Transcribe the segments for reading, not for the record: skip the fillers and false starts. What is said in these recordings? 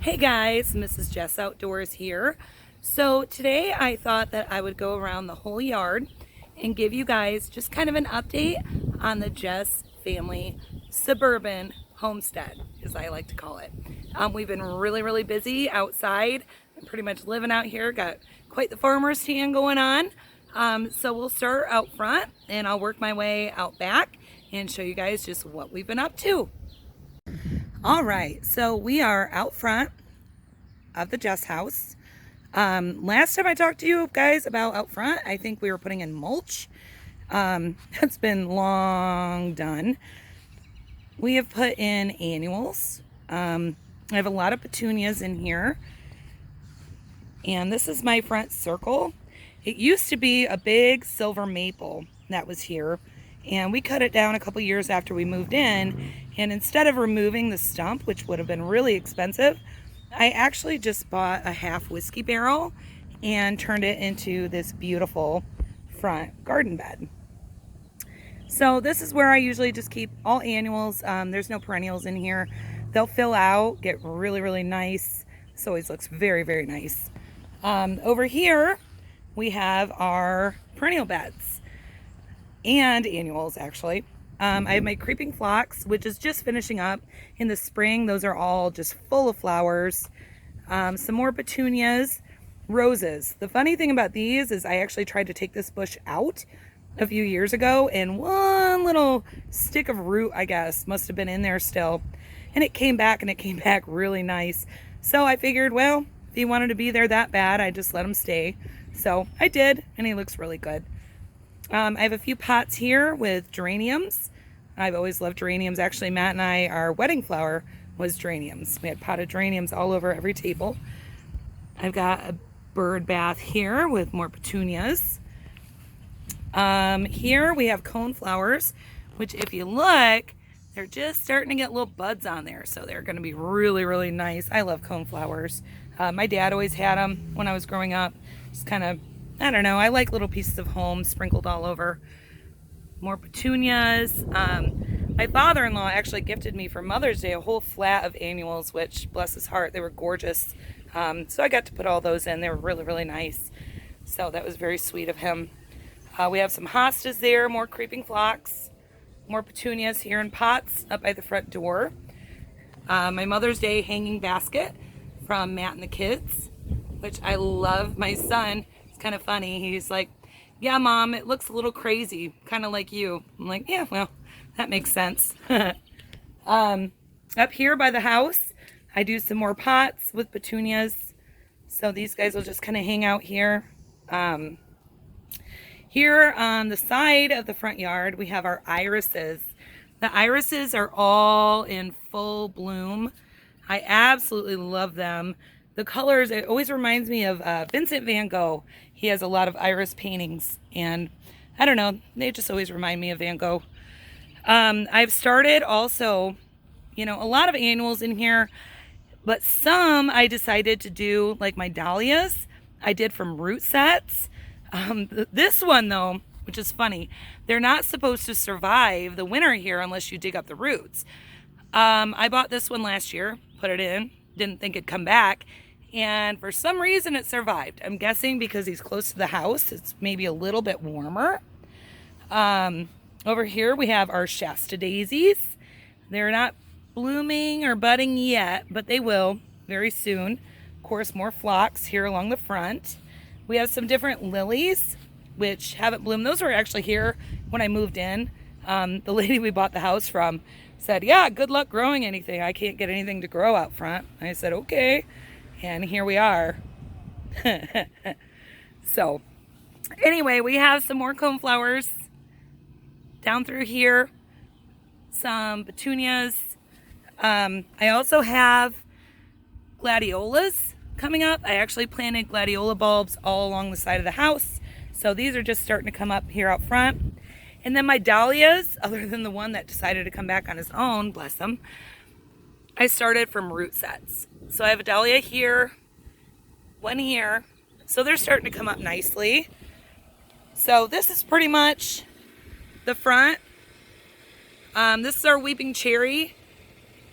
Hey guys, Mrs. Jess Outdoors here. So today I thought that I would go around the whole yard and give you guys just kind of an update on the Jess family Suburban Homestead, as I like to call it. We've been really busy outside. I'm pretty much living out here. Got quite the farmer's tan going on. So we'll start out front and I'll work my way out back and show you guys just what we've been up to. All right, so we are out front of the Jess house. Last time I talked to you guys about out front, I think we were putting in mulch. That's been long done. We have put in annuals. I have a lot of petunias in here. And this is my front circle. It used to be a big silver maple that was here. And we cut it down a couple years after we moved in. And instead of removing the stump, which would have been really expensive, I actually just bought a half whiskey barrel and turned it into this beautiful front garden bed. So this is where I usually just keep all annuals. There's no perennials in here. They'll fill out, get really nice. This always looks very nice. Over here, we have our perennial beds and annuals actually. I have my creeping phlox, which is just finishing up in the spring. Those are all just full of flowers. Some more petunias, roses. The funny thing about these is I actually tried to take this bush out a few years ago, and one little stick of root, I guess, must have been in there still. And it came back, and it came back really nice. So I figured, well, if he wanted to be there that bad, I'd just let him stay. So I did, and he looks really good. I have a few pots here with geraniums. I've always loved geraniums. Actually, Matt and I, our wedding flower was geraniums. We had potted geraniums all over every table. I've got a bird bath here with more petunias. Here we have coneflowers, which if you look, they're just starting to get little buds on there. So they're going to be really nice. I love coneflowers. My dad always had them when I was growing up. Just kind of, I don't know, I like little pieces of home sprinkled all over. More petunias. My father-in-law actually gifted me for Mother's Day a whole flat of annuals, which, bless his heart, they were gorgeous. So I got to put all those in. They were really nice. So that was very sweet of him. We have some hostas there, more creeping phlox, more petunias here in pots up by the front door. My Mother's Day hanging basket from Matt and the kids, which I love. My son, it's kind of funny. He's like, yeah, Mom, it looks a little crazy, kind of like you. I'm like, yeah, well, that makes sense. Up here by the house, I do some more pots with petunias. So these guys will just kind of hang out here. Here on the side of the front yard, we have our irises. The irises are all in full bloom. I absolutely love them. The colors, it always reminds me of Vincent van Gogh. He has a lot of iris paintings, and I don't know, they just always remind me of Van Gogh. I've started also, a lot of annuals in here, but some I decided to do, like my dahlias, I did from root sets. This one though, which is funny, they're not supposed to survive the winter here unless you dig up the roots. I bought this one last year, put it in, didn't think it'd come back. And for some reason it survived. I'm guessing because he's close to the house. It's maybe a little bit warmer. Over here we have our Shasta Daisies. They're not blooming or budding yet, but they will very soon. Of course, more phlox here along the front. We have some different lilies, which haven't bloomed. Those were actually here when I moved in. The lady we bought the house from said, yeah, good luck growing anything. I can't get anything to grow out front. I said, okay. And here we are. So anyway, we have some more coneflowers down through here, some petunias. I also have gladiolas coming up. I actually planted gladiola bulbs all along the side of the house. So these are just starting to come up here out front. And then my dahlias, other than the one that decided to come back on his own, bless him, I started from root sets. So I have a dahlia here, one here. So they're starting to come up nicely. So this is pretty much the front. This is our weeping cherry.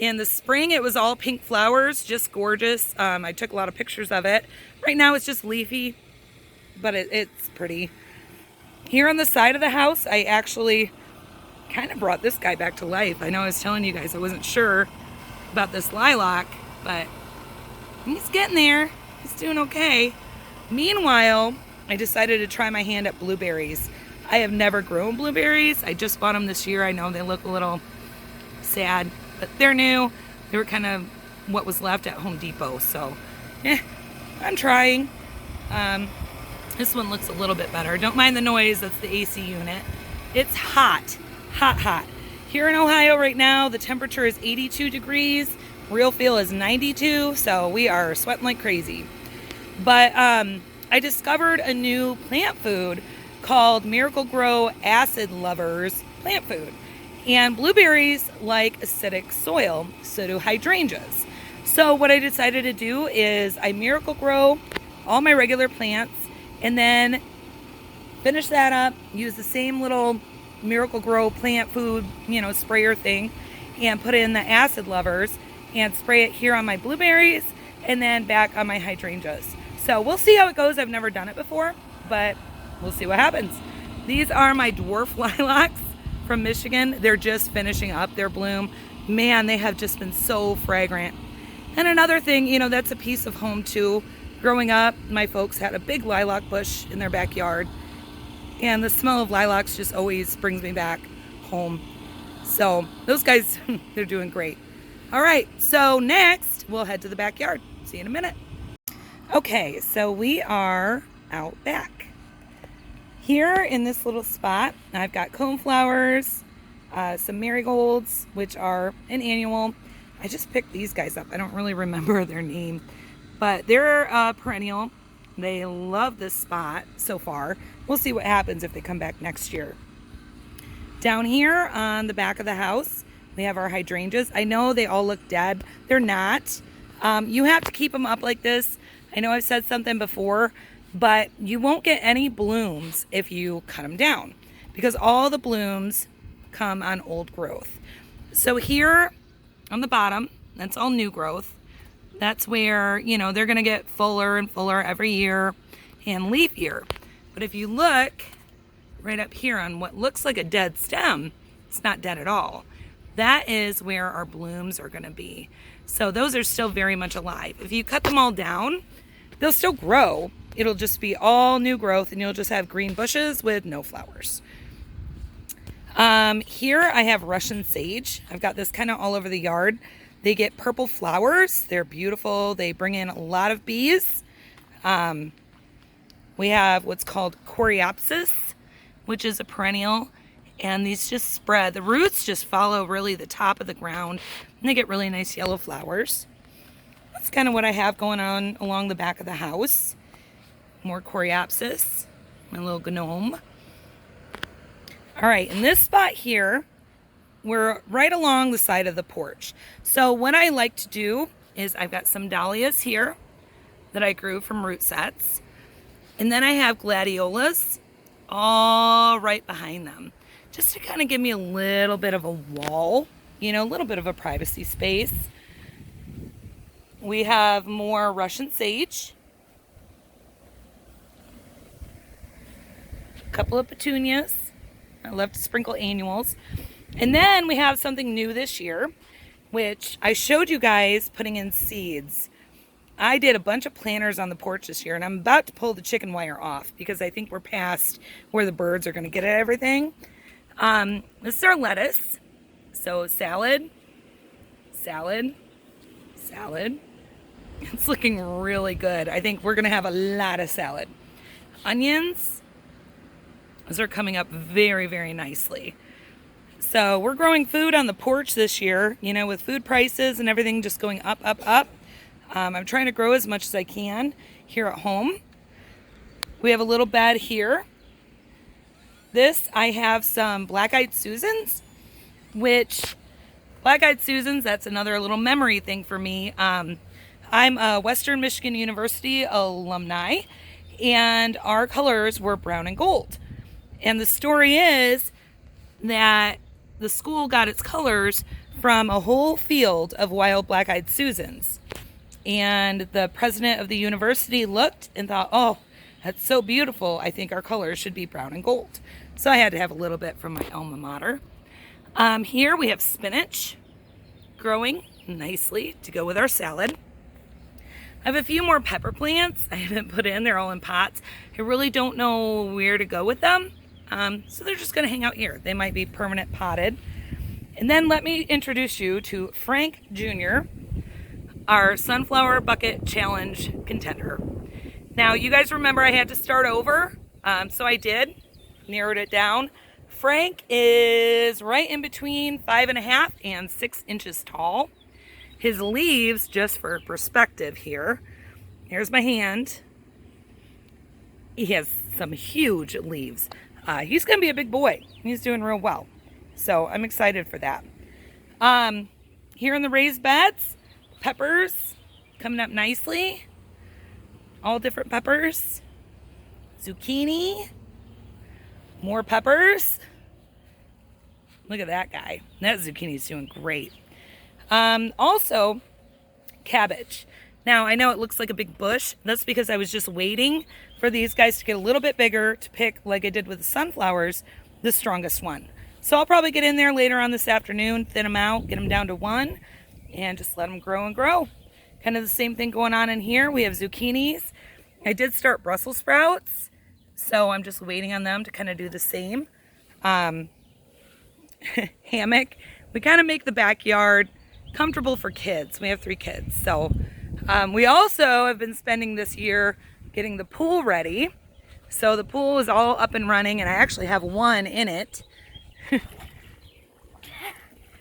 In the spring, it was all pink flowers, just gorgeous. I took a lot of pictures of it. Right now, it's just leafy, but it's pretty. Here on the side of the house, I actually kind of brought this guy back to life. I know I was telling you guys I wasn't sure about this lilac, but he's getting there. He's doing okay. Meanwhile, I decided to try my hand at blueberries. I have never grown blueberries. I just bought them this year. I know they look a little sad, but they're new. They were kind of what was left at Home Depot, so I'm trying. This one looks a little bit better. Don't mind the noise, that's the AC unit. It's hot, hot, hot. Here in Ohio right now, the temperature is 82 degrees. Real feel is 92, so we are sweating like crazy. But I discovered a new plant food called Miracle-Gro Acid Lovers plant food. And blueberries like acidic soil, so do hydrangeas. So what I decided to do is I Miracle-Gro all my regular plants and then finish that up, use the same little Miracle-Gro plant food, sprayer thing, and put in the acid lovers and spray it here on my blueberries and then back on my hydrangeas. So we'll see how it goes. I've never done it before, but we'll see what happens. These are my dwarf lilacs from Michigan. They're just finishing up their bloom. Man, they have just been so fragrant. And another thing, that's a piece of home too. Growing up, my folks had a big lilac bush in their backyard, and the smell of lilacs just always brings me back home. So those guys, they're doing great. All right, so next we'll head to the backyard. See you in a minute. Okay, so we are out back. Here in this little spot, I've got coneflowers, some marigolds, which are an annual. I just picked these guys up. I don't really remember their name, but they're perennial. They love this spot so far. We'll see what happens if they come back next year. Down here on the back of the house, we have our hydrangeas. I know they all look dead. They're not. You have to keep them up like this. I know I've said something before, but you won't get any blooms if you cut them down because all the blooms come on old growth. So here on the bottom, that's all new growth. That's where, they're going to get fuller and fuller every year and leafier. But if you look right up here on what looks like a dead stem, it's not dead at all. That is where our blooms are going to be. So those are still very much alive. If you cut them all down, they'll still grow. It'll just be all new growth and you'll just have green bushes with no flowers. Here I have Russian sage. I've got this kind of all over the yard. They get purple flowers. They're beautiful. They bring in a lot of bees. We have what's called Coreopsis, which is a perennial. And these just spread. The roots just follow really the top of the ground. And they get really nice yellow flowers. That's kind of what I have going on along the back of the house. More Coreopsis. My little gnome. All right, in this spot here, we're right along the side of the porch. So what I like to do is I've got some Dahlias here that I grew from root sets. And then I have gladiolas all right behind them. Just to kind of give me a little bit of a wall, a little bit of a privacy space. We have more Russian sage. A couple of petunias. I love to sprinkle annuals. And then we have something new this year, which I showed you guys putting in seeds. I did a bunch of planters on the porch this year, and I'm about to pull the chicken wire off because I think we're past where the birds are going to get at everything. This is our lettuce. So salad, salad, salad. It's looking really good. I think we're going to have a lot of salad. Onions. Those are coming up very, very nicely. So we're growing food on the porch this year, with food prices and everything just going up, up, up. I'm trying to grow as much as I can here at home. We have a little bed here. This, I have some black-eyed Susans, which black-eyed Susans, that's another little memory thing for me. I'm a Western Michigan University alumni, and our colors were brown and gold. And the story is that the school got its colors from a whole field of wild black-eyed Susans. And the president of the university looked and thought, oh, that's so beautiful. I think our colors should be brown and gold. So I had to have a little bit from my alma mater. Here we have spinach growing nicely to go with our salad. I have a few more pepper plants I haven't put in. They're all in pots. I really don't know where to go with them. So they're just going to hang out here. They might be permanent potted. And then let me introduce you to Frank Jr., our Sunflower Bucket Challenge contender. Now, you guys remember I had to start over. So I did. Narrowed it down. Frank is right in between 5.5 and 6 inches tall. His leaves, just for perspective here, here's my hand. He has some huge leaves. He's going to be a big boy. He's doing real well. So I'm excited for that. Here in the raised beds, peppers coming up nicely. All different peppers. Zucchini. More peppers. Look at that guy. That zucchini's doing great. Also, cabbage. Now, I know it looks like a big bush. That's because I was just waiting for these guys to get a little bit bigger to pick, like I did with the sunflowers, the strongest one. So I'll probably get in there later on this afternoon, thin them out, get them down to 1, and just let them grow and grow. Kind of the same thing going on in here. We have zucchinis. I did start Brussels sprouts, so I'm just waiting on them to kind of do the same. Hammock. We kind of make the backyard comfortable for kids. We have 3 kids. So we also have been spending this year getting the pool ready. So the pool is all up and running, and I actually have one in it.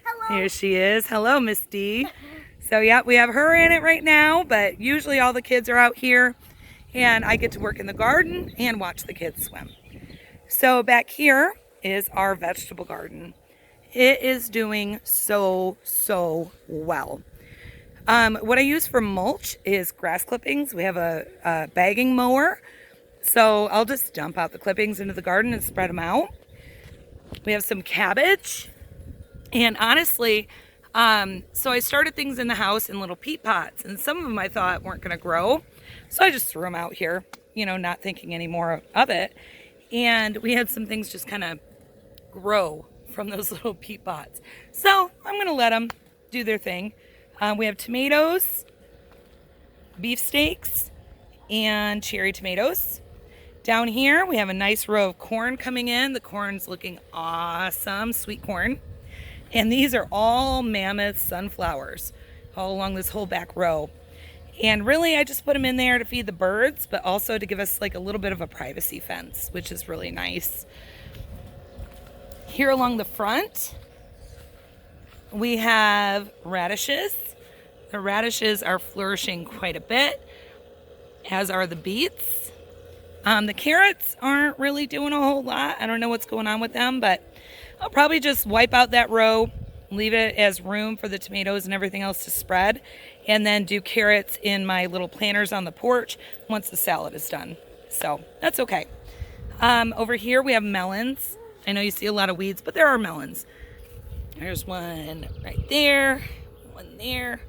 Hello. Here she is. Hello, Miss D. So yeah, we have her in it right now, but usually all the kids are out here, and I get to work in the garden and watch the kids swim. So back here is our vegetable garden. It is doing so well. What I use for mulch is grass clippings. We have a bagging mower, so I'll just dump out the clippings into the garden and spread them out. We have some cabbage, and honestly, so I started things in the house in little peat pots, and some of them I thought weren't going to grow, so I just threw them out here, you know, not thinking any more of it. And we had some things just kind of grow from those little peat pots. So I'm going to let them do their thing. We have tomatoes, beefsteaks, and cherry tomatoes. Down here we have a nice row of corn coming in. The corn's looking awesome, sweet corn. And these are all mammoth sunflowers all along this whole back row. And really I just put them in there to feed the birds, but also to give us like a little bit of a privacy fence, which is really nice. Here along the front, we have radishes. The radishes are flourishing quite a bit, as are the beets. The carrots aren't really doing a whole lot. I don't know what's going on with them, but I'll probably just wipe out that row, leave it as room for the tomatoes and everything else to spread, and then do carrots in my little planters on the porch once the salad is done. So that's okay. Over here we have melons. I know you see a lot of weeds, but there are melons. There's one right there, one there.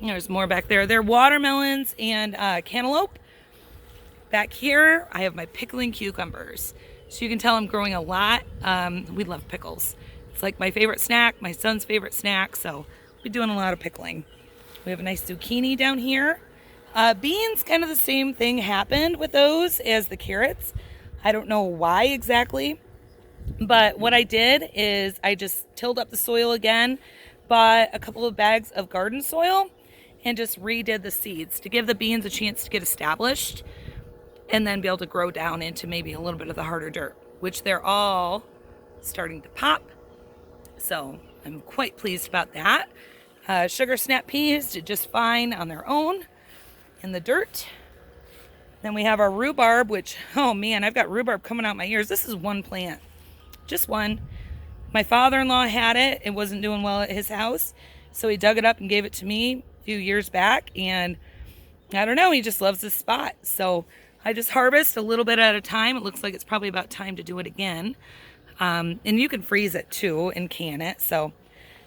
There's more back there. They're watermelons and cantaloupe. Back here, I have my pickling cucumbers. So you can tell I'm growing a lot. We love pickles. It's like my favorite snack, my son's favorite snack, so we're doing a lot of pickling. We have a nice zucchini down here. Beans, kind of the same thing happened with those as the carrots. I don't know why exactly, but what I did is I just tilled up the soil again, bought a couple of bags of garden soil, and just redid the seeds to give the beans a chance to get established and then be able to grow down into maybe a little bit of the harder dirt, which they're all starting to pop. So I'm quite pleased about that. Sugar snap peas did just fine on their own in the dirt. Then we have our rhubarb, which, oh man, I've got rhubarb coming out my ears. This is one plant, just one. My father-in-law had it. It wasn't doing well at his house, so he dug it up and gave it to me a few years back, and I don't know, he just loves this spot. So I just harvest a little bit at a time. It looks like it's probably about time to do it again. And you can freeze it too and can it, so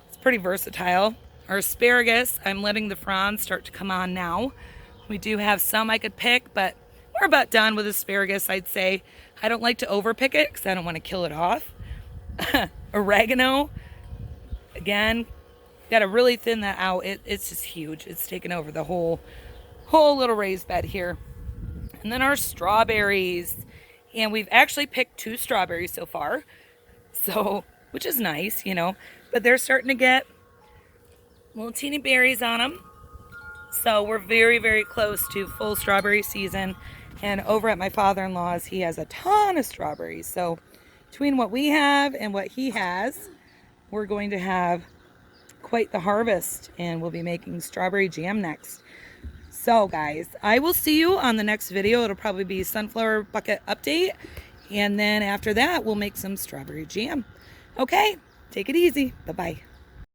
it's pretty versatile. Our asparagus, I'm letting the fronds start to come on now. We do have some I could pick, but we're about done with asparagus, I'd say. I don't like to overpick it because I don't want to kill it off. Oregano, again, got to really thin that out. It's just huge. It's taken over the whole little raised bed here. And then our strawberries. And we've actually picked 2 strawberries so far. So, which is nice, you know. But they're starting to get little teeny berries on them. So we're very, very close to full strawberry season. And over at my father-in-law's, he has a ton of strawberries. So between what we have and what he has, we're going to have quite the harvest. And we'll be making strawberry jam next. So guys, I will see you on the next video. It'll probably be sunflower bucket update. And then after that, we'll make some strawberry jam. Okay, take it easy. Bye-bye.